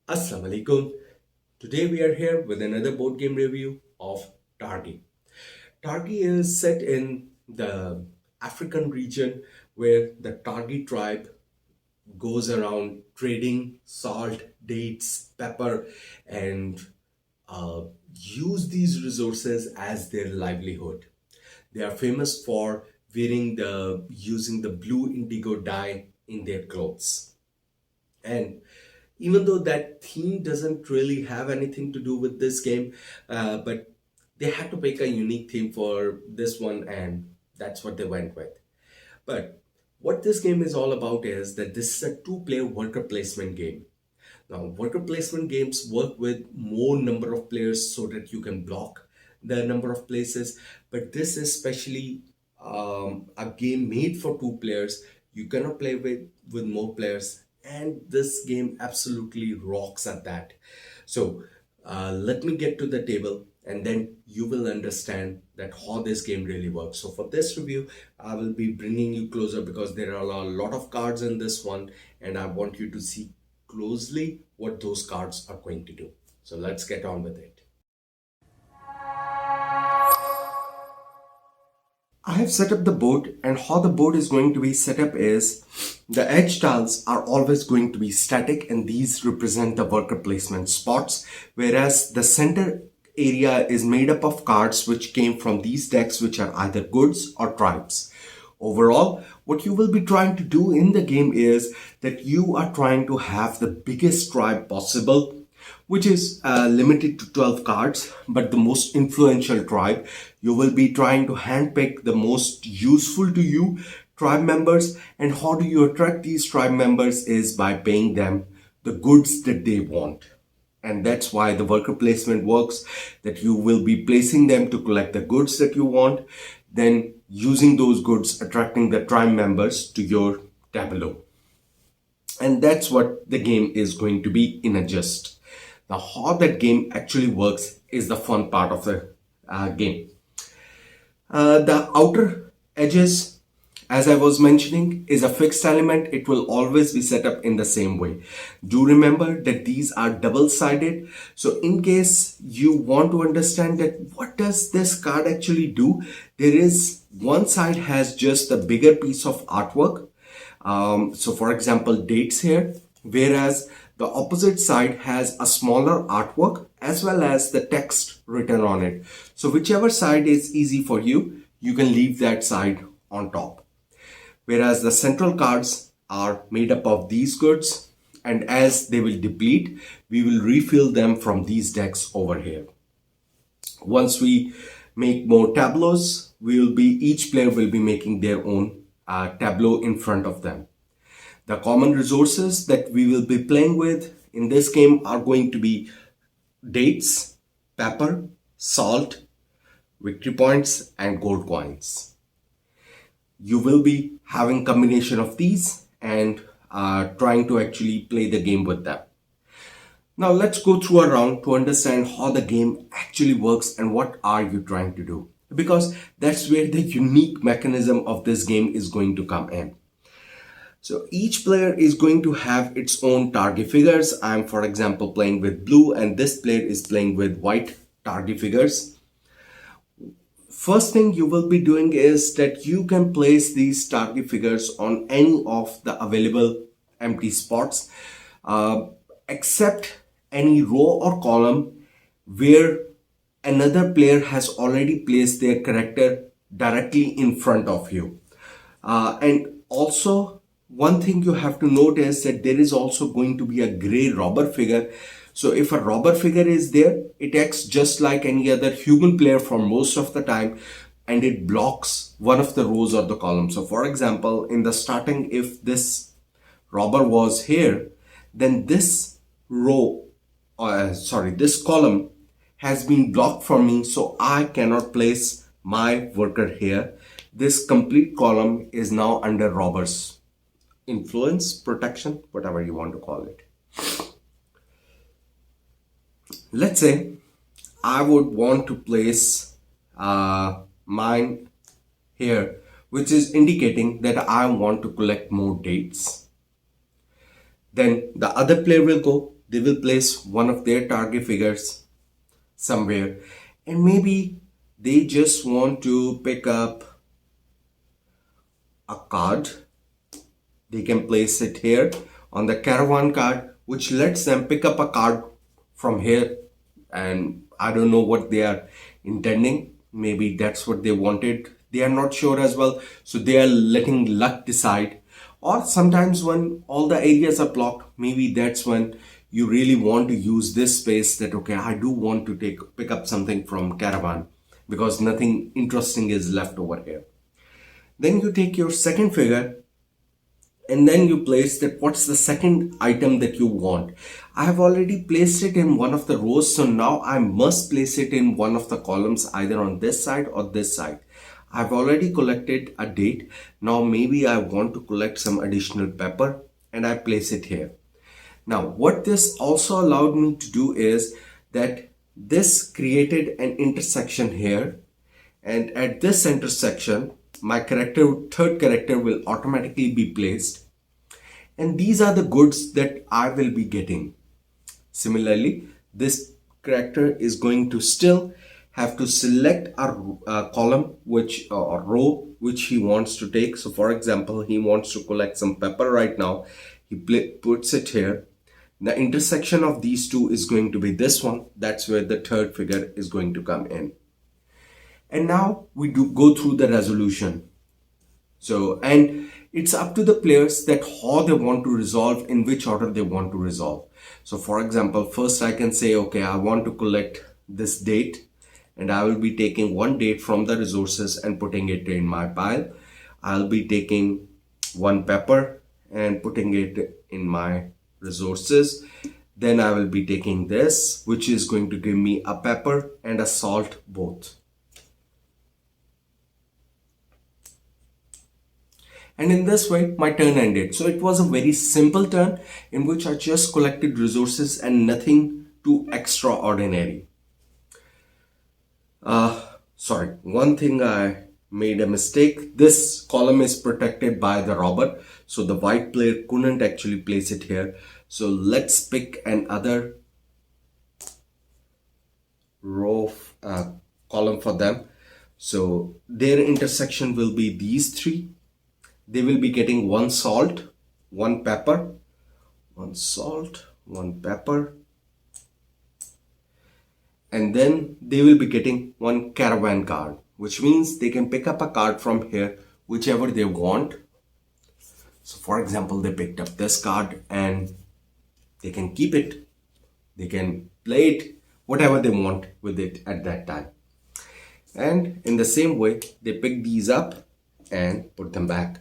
Assalamu alaikum. Today we are here with another board game review of Targi. Targi is set in the African region where the Targi tribe goes around trading salt, dates, pepper, and uh, use these resources as their livelihood. They are famous for wearing the using the blue indigo dye in their clothes. And even though that theme doesn't really have anything to do with this game, but they had to pick a unique theme for this one, and that's what they went with. But what this game is all about is that this is a two-player worker placement game. Now, worker placement games work with more number of players so that you can block the number of places. But this is especially a game made for two players. You cannot play with more players, and this game absolutely rocks at that. So, let me get to the table, and then you will understand that how this game really works. So for this review, I will be bringing you closer because there are a lot of cards in this one, and I want you to see closely what those cards are going to do. So let's get on with it. I have set up the board, and how the board is going to be set up is the edge tiles are always going to be static, and these represent the worker placement spots, whereas the center area is made up of cards which came from these decks, which are either goods or tribes. Overall, what you will be trying to do in the game is that you are trying to have the biggest tribe possible, which is limited to 12 cards, but the most influential tribe. You will be trying to handpick the most useful to you tribe members, and how do you attract these tribe members is by paying them the goods that they want. And that's why the worker placement works, that you will be placing them to collect the goods that you want, then using those goods attracting the tribe members to your tableau. And that's what the game is going to be in a gist. Now, how that game actually works is the fun part of the game. The outer edges, as I was mentioning, is a fixed element. It will always be set up in the same way. Do remember that these are double-sided. So in case you want to understand that what does this card actually do, there is one side has just a bigger piece of artwork. So for example, dates here, whereas the opposite side has a smaller artwork as well as the text written on it. So whichever side is easy for you, you can leave that side on top. Whereas the central cards are made up of these goods, and as they will deplete, we will refill them from these decks over here. Once we make more tableaus, each player will be making their own tableau in front of them. The common resources that we will be playing with in this game are going to be dates, pepper, salt, victory points, and gold coins. You will be having combination of these and trying to actually play the game with them. Now let's go through a round to understand how the game actually works and what are you trying to do, because that's where the unique mechanism of this game is going to come in. So each player is going to have its own Targi figures. I'm, for example, playing with blue, and this player is playing with white Targi figures. First thing you will be doing is that you can place these Targi figures on any of the available empty spots, except any row or column where another player has already placed their character directly in front of you. And also, one thing you have to note is that there is also going to be a gray robber figure. So if a robber figure is there, it acts just like any other human player for most of the time, and it blocks one of the rows or the columns. So for example, in the starting, if this robber was here, then this this column has been blocked for me, so I cannot place my worker here. This complete column is now under robbers influence, protection, whatever you want to call it. Let's say I would want to place mine here, which is indicating that I want to collect more dates. Then the other player will go they will place one of their Targi figures somewhere, and maybe they just want to pick up a card. They can place it here on the caravan card, which lets them pick up a card from here. And I don't know what they are intending. Maybe that's what they wanted. They are not sure as well. So they are letting luck decide. Or sometimes when all the areas are blocked, maybe that's when you really want to use this space, that okay, I do want to pick up something from caravan because nothing interesting is left over here. Then you take your second figure, and then you place that what's the second item that you want. I have already placed it in one of the rows, so now I must place it in one of the columns, either on this side or this side. I've already collected a date. Now maybe I want to collect some additional pepper, and I place it here. Now what this also allowed me to do is that this created an intersection here, and at this intersection my third character will automatically be placed, and these are the goods that I will be getting. Similarly, this character is going to still have to select a column or row which he wants to take. So for example, he wants to collect some pepper right now. He puts it here. The intersection of these two is going to be this one. That's where the third figure is going to come in. And now we do go through the resolution. So, and it's up to the players that how they want to resolve, in which order they want to resolve. So for example, first I can say, okay, I want to collect this date, and I will be taking one date from the resources and putting it in my pile. I'll be taking one pepper and putting it in my resources. Then I will be taking this, which is going to give me a pepper and a salt both. And in this way, my turn ended. So it was a very simple turn in which I just collected resources and nothing too extraordinary. Sorry, one thing I made a mistake. This column is protected by the robber, so the white player couldn't actually place it here. So let's pick another row column for them. So their intersection will be these three. They will be getting one salt, one pepper, one salt, one pepper, and then they will be getting one caravan card, which means they can pick up a card from here, whichever they want. So for example, they picked up this card and they can keep it, they can play it, whatever they want with it at that time. And in the same way, they pick these up and put them back.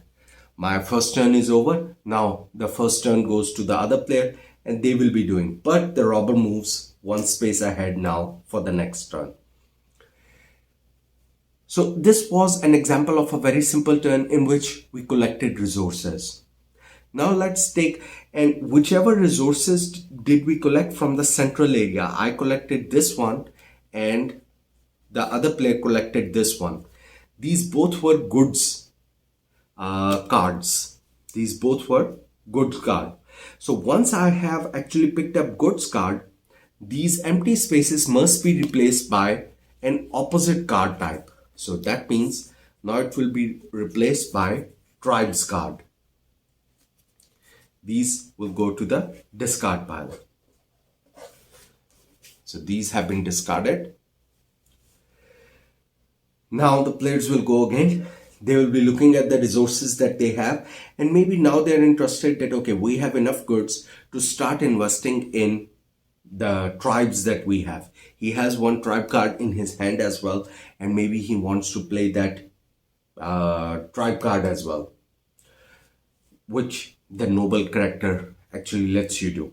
My first turn is over. Now the first turn goes to the other player and they will be doing. But the robber moves one space ahead now for the next turn. So this was an example of a very simple turn in which we collected resources. Now let's take, and whichever resources did we collect from the central area. I collected this one and the other player collected this one. These both were goods cards. These both were goods card. So once I have actually picked up goods card, these empty spaces must be replaced by an opposite card type. So that means now it will be replaced by tribes card. These will go to the discard pile. So these have been discarded. Now the players will go again. They will be looking at the resources that they have, and maybe now they're interested that okay, we have enough goods to start investing in the tribes that we have. He has one tribe card in his hand as well, and maybe he wants to play that tribe card as well, which the noble character actually lets you do.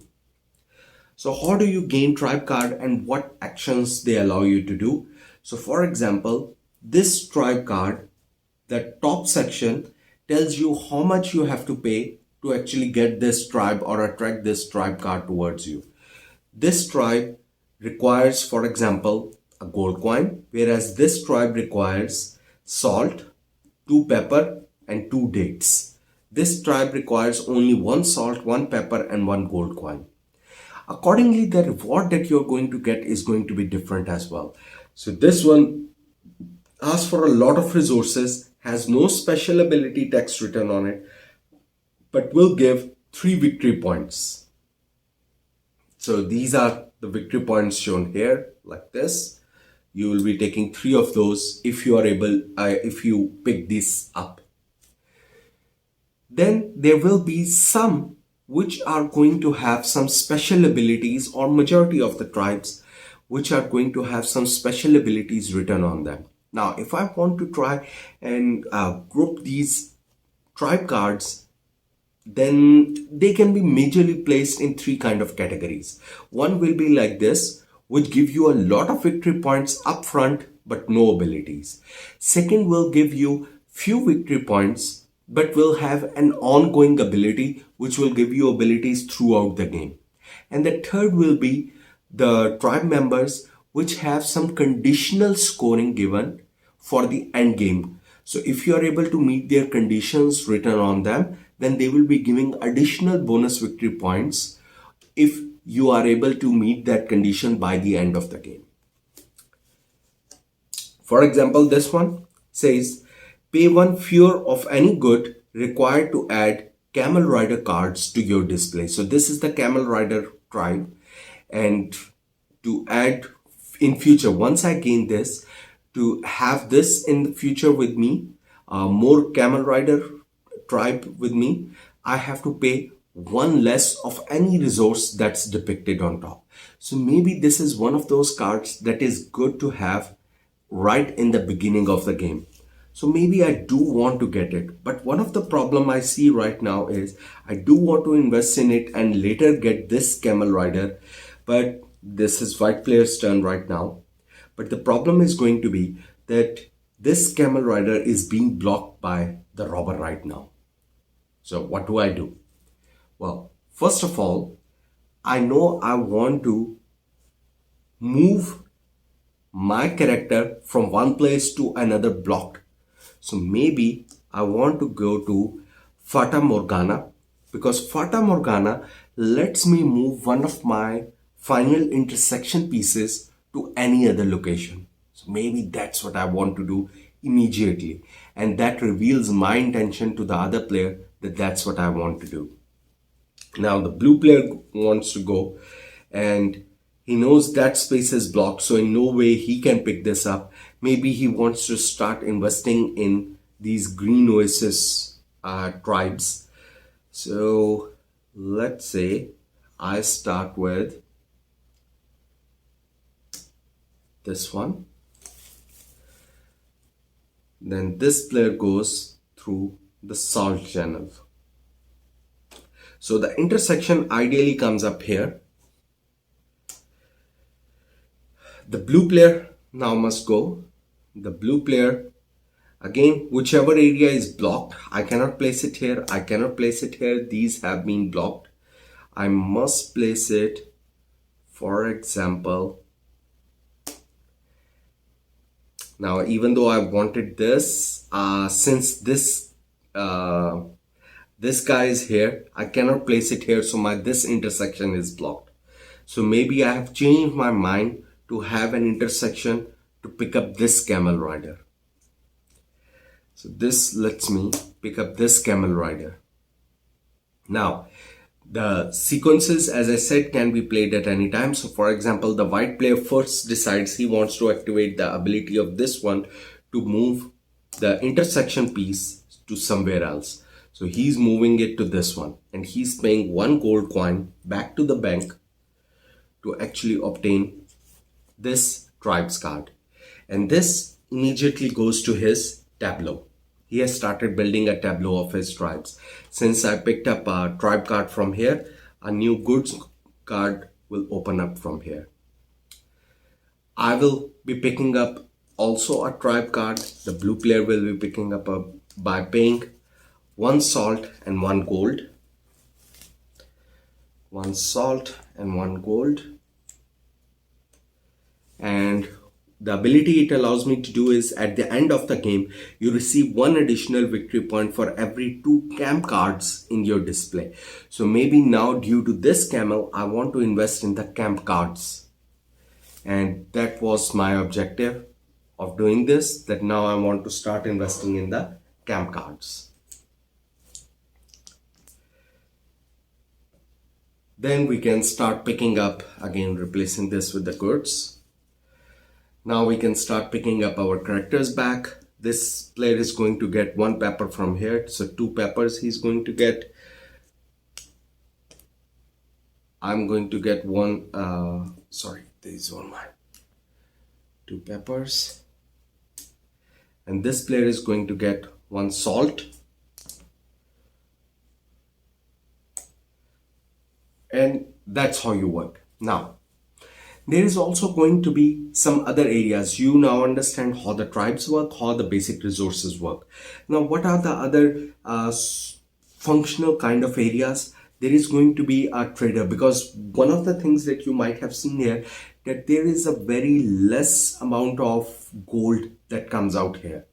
So how do you gain tribe card and what actions they allow you to do? So for example, this tribe card, the top section tells you how much you have to pay to actually get this tribe or attract this tribe card towards you. This tribe requires, for example, a gold coin, whereas this tribe requires salt, 2 pepper and 2 dates. This tribe requires only 1 salt, 1 pepper and 1 gold coin. Accordingly, the reward that you're going to get is going to be different as well. So this one asks for a lot of resources, has no special ability text written on it, but will give 3 victory points. So these are the victory points shown here, like this. You will be taking 3 of those if you are able, if you pick this up. Then there will be some which are going to have some special abilities, or majority of the tribes which are going to have some special abilities written on them. Now, if I want to try and group these tribe cards, then they can be majorly placed in 3 kind of categories. One will be like this, which give you a lot of victory points up front but no abilities. Second will give you few victory points but will have an ongoing ability which will give you abilities throughout the game. And the third will be the tribe members which have some conditional scoring given for the end game. So if you are able to meet their conditions written on them, then they will be giving additional bonus victory points if you are able to meet that condition by the end of the game. For example, this one says, pay 1 fewer of any good required to add camel rider cards to your display. So this is the camel rider tribe, and to add in future, once I gain this, to have this in the future with me, more camel rider tribe with me, I have to pay 1 less of any resource that's depicted on top. So maybe this is one of those cards that is good to have right in the beginning of the game. So maybe I do want to get it, but one of the problem I see right now is I do want to invest in it and later get this camel rider, but this is white player's turn right now. But the problem is going to be that this camel rider is being blocked by the robber right now. So what do I do? Well, first of all, I know I want to move my character from one place to another blocked. So maybe I want to go to Fata Morgana, because Fata Morgana lets me move one of my final intersection pieces to any other location. So maybe that's what I want to do immediately, and that reveals my intention to the other player that that's what I want to do. Now the blue player wants to go, and he knows that space is blocked, so in no way he can pick this up. Maybe he wants to start investing in these green oasis tribes. So let's say I start with this one. Then this player goes through the salt channel. So the intersection ideally comes up here. The blue player now must go. The blue player, again, whichever area is blocked, I cannot place it here, I cannot place it here, these have been blocked. I must place it, for example, now even though I wanted this, since this guy is here, I cannot place it here, so this intersection is blocked. So maybe I have changed my mind to have an intersection to pick up this camel rider. So this lets me pick up this camel rider. Now, the sequences, as I said, can be played at any time. So for example, the white player first decides he wants to activate the ability of this one to move the intersection piece to somewhere else. So he's moving it to this one, and he's paying 1 gold coin back to the bank to actually obtain this tribe's card. And this immediately goes to his tableau. He has started building a tableau of his tribes. Since I picked up a tribe card from here, a new goods card will open up from here. I will be picking up also a tribe card. The blue player will be picking up by paying 1 salt and 1 gold. 1 salt and 1 gold. And The ability it allows me to do is at the end of the game, you receive one additional victory point for every 2 camp cards in your display. So maybe now due to this camel, I want to invest in the camp cards. And that was my objective of doing this, that now I want to start investing in the camp cards. Then we can start picking up, again replacing this with the goods. Now we can start picking up our characters back. This player is going to get 1 pepper from here, so 2 peppers he's going to get. I'm going to get there is one more. 2 peppers. And this player is going to get 1 salt. And that's how you work. Now, there is also going to be some other areas. You now understand how the tribes work, how the basic resources work. Now, what are the other functional kind of areas? There is going to be a trader, because one of the things that you might have seen here, that there is a very less amount of gold that comes out here.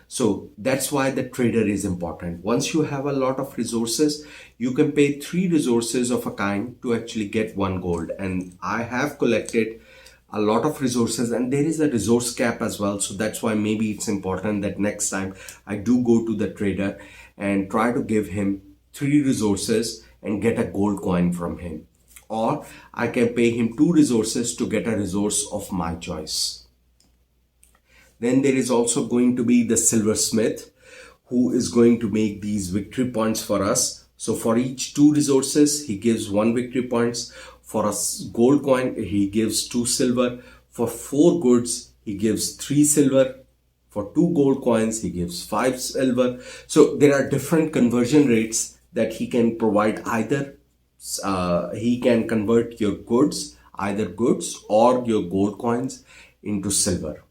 So that's why the trader is important. Once you have a lot of resources, you can pay 3 resources of a kind to actually get 1 gold. And I have collected a lot of resources, and there is a resource cap as well. So that's why maybe it's important that next time I do go to the trader and try to give him 3 resources and get a gold coin from him. Or I can pay him 2 resources to get a resource of my choice. Then there is also going to be the silversmith, who is going to make these victory points for us. So for each 2 resources, he gives 1 victory points. For a gold coin, he gives 2 silver. For 4 goods, he gives 3 silver. For 2 gold coins, he gives 5 silver. So there are different conversion rates that he can provide. Either he can convert your goods, either goods or your gold coins, into silver.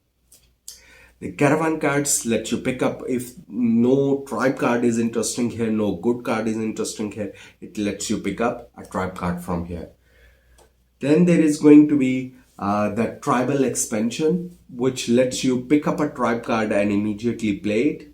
The caravan cards let you pick up, if no tribe card is interesting here, no good card is interesting here, it lets you pick up a tribe card from here. Then there is going to be the tribal expansion, which lets you pick up a tribe card and immediately play it.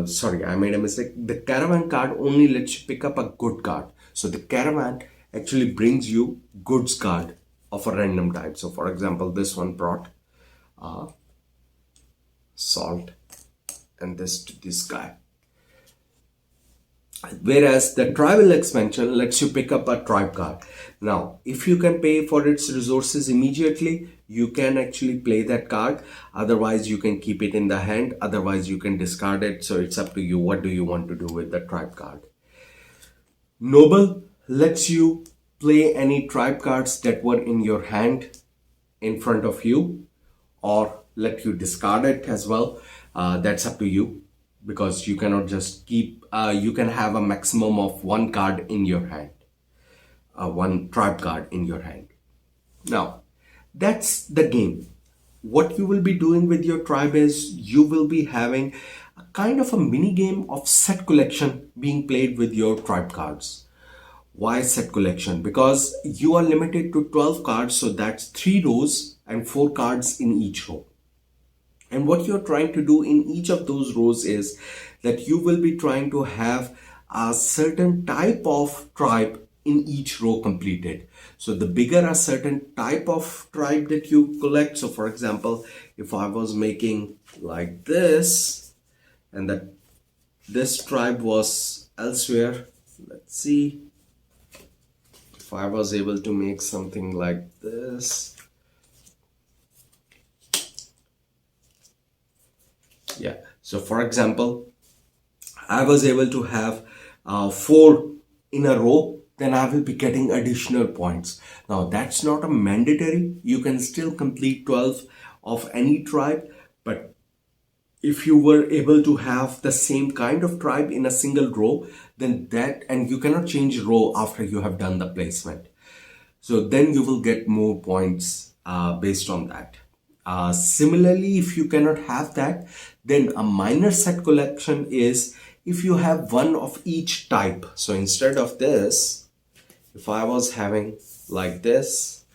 Sorry, I made a mistake. The caravan card only lets you pick up a good card. So the caravan actually brings you goods card of a random type. So for example, this one brought salt, and this to this guy. Whereas the tribal expansion lets you pick up a tribe card. Now, if you can pay for its resources immediately, you can actually play that card. Otherwise, you can keep it in the hand. Otherwise, you can discard it. So it's up to you. What do you want to do with the tribe card? Noble lets you play any tribe cards that were in your hand in front of you, or let you discard it as well. That's up to you, because you cannot just keep, you can have a maximum of 1 card in your hand, 1 tribe card in your hand. Now, that's the game. What you will be doing with your tribe is you will be having a kind of a mini game of set collection being played with your tribe cards. Why set collection? Because you are limited to 12 cards, so that's 3 rows and 4 cards in each row. And what you're trying to do in each of those rows is that you will be trying to have a certain type of tribe in each row completed. So the bigger a certain type of tribe that you collect. So for example, if I was making like this, and that this tribe was elsewhere, let's see. If I was able to make something like this, yeah. So for example, I was able to have 4 in a row, then I will be getting additional points. Now that's not a mandatory. You can still complete 12 of any tribe, but if you were able to have the same kind of tribe in a single row, then that, and you cannot change row after you have done the placement. So then you will get more points based on that. Similarly, if you cannot have that, then a minor set collection is if you have 1 of each type. So instead of this, if I was having like this,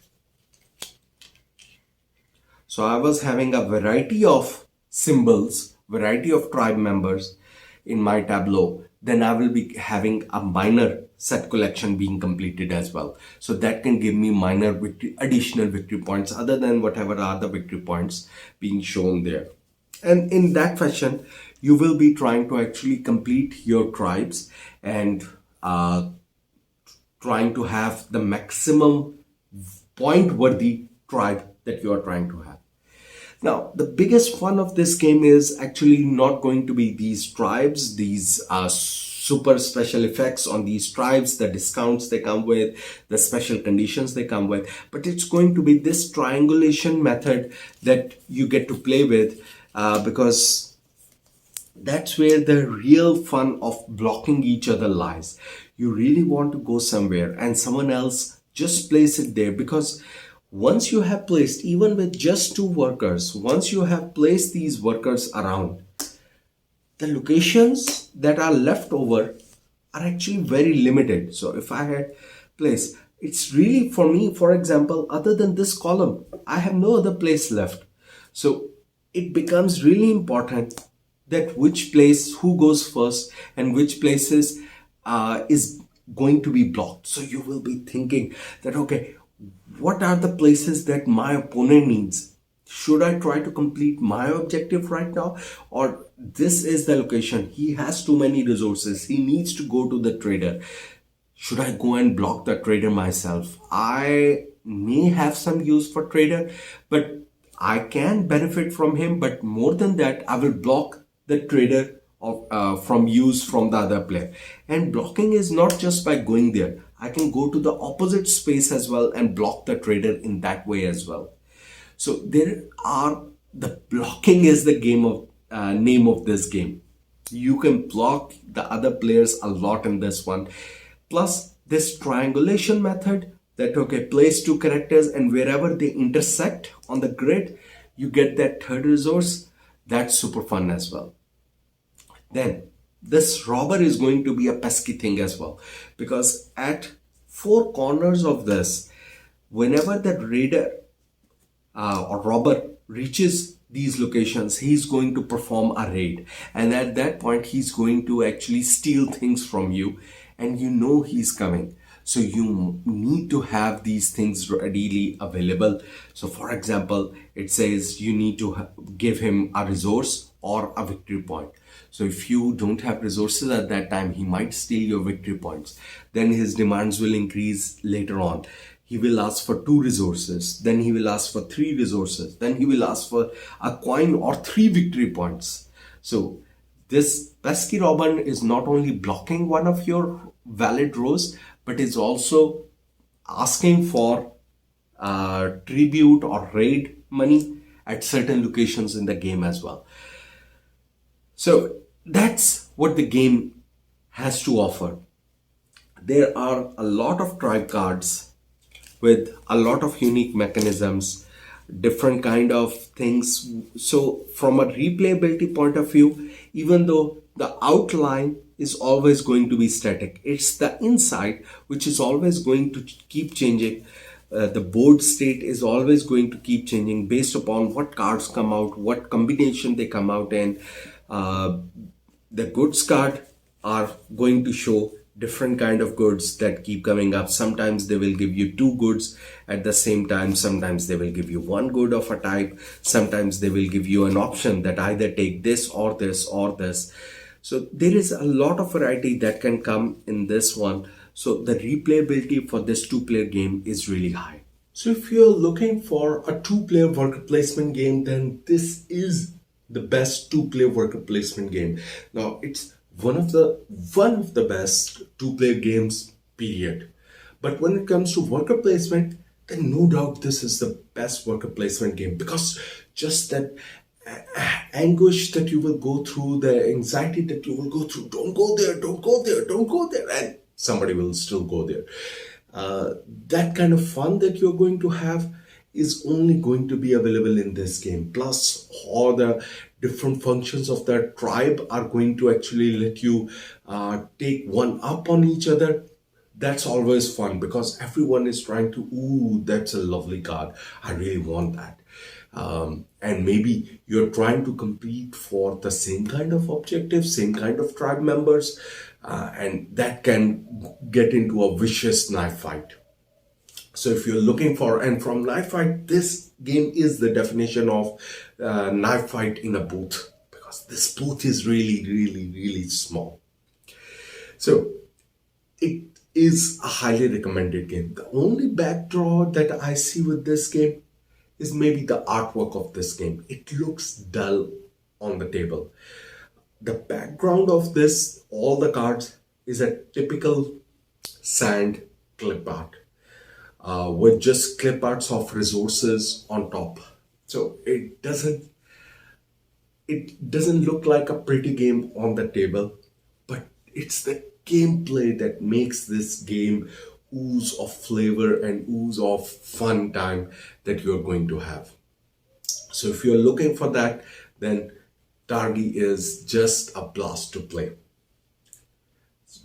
So I was having a variety of symbols, variety of tribe members in my tableau. Then I will be having a minor set collection being completed as well. So that can give me minor victory, additional victory points other than whatever are the victory points being shown there. And in that fashion, you will be trying to actually complete your tribes and trying to have the maximum point worthy tribe that you are trying to have. Now, the biggest fun of this game is actually not going to be these tribes, these super special effects on these tribes, the discounts they come with, the special conditions they come with, but it's going to be this triangulation method that you get to play with because that's where the real fun of blocking each other lies. You really want to go somewhere and someone else just place it there, because once you have placed, even with just two workers, once you have placed these workers around, the locations that are left over are actually very limited. So if I had placed, it's really for me, for example, other than this column, I have no other place left. So it becomes really important that which place, who goes first, and which places is going to be blocked. So you will be thinking that, okay, what are the places that my opponent needs? Should I try to complete my objective right now? Or this is the location. He has too many resources. He needs to go to the trader. Should I go and block the trader myself? I may have some use for trader, but I can benefit from him. But more than that, I will block the trader from use from the other player. And blocking is not just by going there. I can go to the opposite space as well and block the trader in that way as well. So there are, the blocking is the game of name of this game. You can block the other players a lot in this one. Plus this triangulation method that, okay, place two characters and wherever they intersect on the grid, you get that third resource. That's super fun as well. Then this robber is going to be a pesky thing as well, because at four corners of this, whenever the raider or robber reaches these locations, he's going to perform a raid, and at that point he's going to actually steal things from you, and you know he's coming. So you need to have these things readily available. So for example, it says you need to give him a resource or a victory point. So if you don't have resources at that time, he might steal your victory points. Then his demands will increase later on. He will ask for 2 resources, then he will ask for 3 resources, then he will ask for a coin or 3 victory points. So this pesky robber is not only blocking one of your valid rows, but is also asking for tribute or raid money at certain locations in the game as well. So that's what the game has to offer. There are a lot of tribe cards with a lot of unique mechanisms, different kind of things. So from a replayability point of view, even though the outline is always going to be static, it's the inside which is always going to keep changing. The board state is always going to keep changing based upon what cards come out, what combination they come out in. The goods card are going to show different kind of goods that keep coming up. Sometimes they will give you 2 goods at the same time. Sometimes they will give you 1 good of a type. Sometimes they will give you an option that either take this or this or this. So there is a lot of variety that can come in this one. So the replayability for this 2-player game is really high. So if you're looking for a 2-player worker placement game, then this is the best 2-player worker placement game. Now it's one of the best 2-player games, period. But when it comes to worker placement, then no doubt this is the best worker placement game, because just that anguish that you will go through, the anxiety that you will go through, don't go there, don't go there, don't go there, and somebody will still go there. That kind of fun that you're going to have is only going to be available in this game. Plus all the different functions of that tribe are going to actually let you take one up on each other. That's always fun, because everyone is trying to, ooh, that's a lovely card, I really want that. And maybe you're trying to compete for the same kind of objectives, same kind of tribe members, and that can get into a vicious knife fight. So if you're looking for, and from knife fight, this game is the definition of knife fight in a booth, because this booth is really, really, really small. So it is a highly recommended game. The only backdraw that I see with this game is maybe the artwork of this game. It looks dull on the table. The background of this, all the cards, is a typical sand clip art, with just clip arts of resources on top. So it doesn't look like a pretty game on the table, but it's the gameplay that makes this game ooze of flavor and ooze of fun time that you're going to have. So if you're looking for that, then Targi is just a blast to play,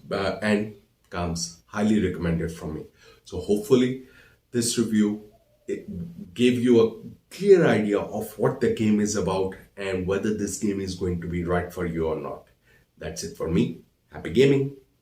and comes highly recommended from me. So hopefully this review, it gave you a clear idea of what the game is about and whether this game is going to be right for you or not. That's it for me. Happy gaming.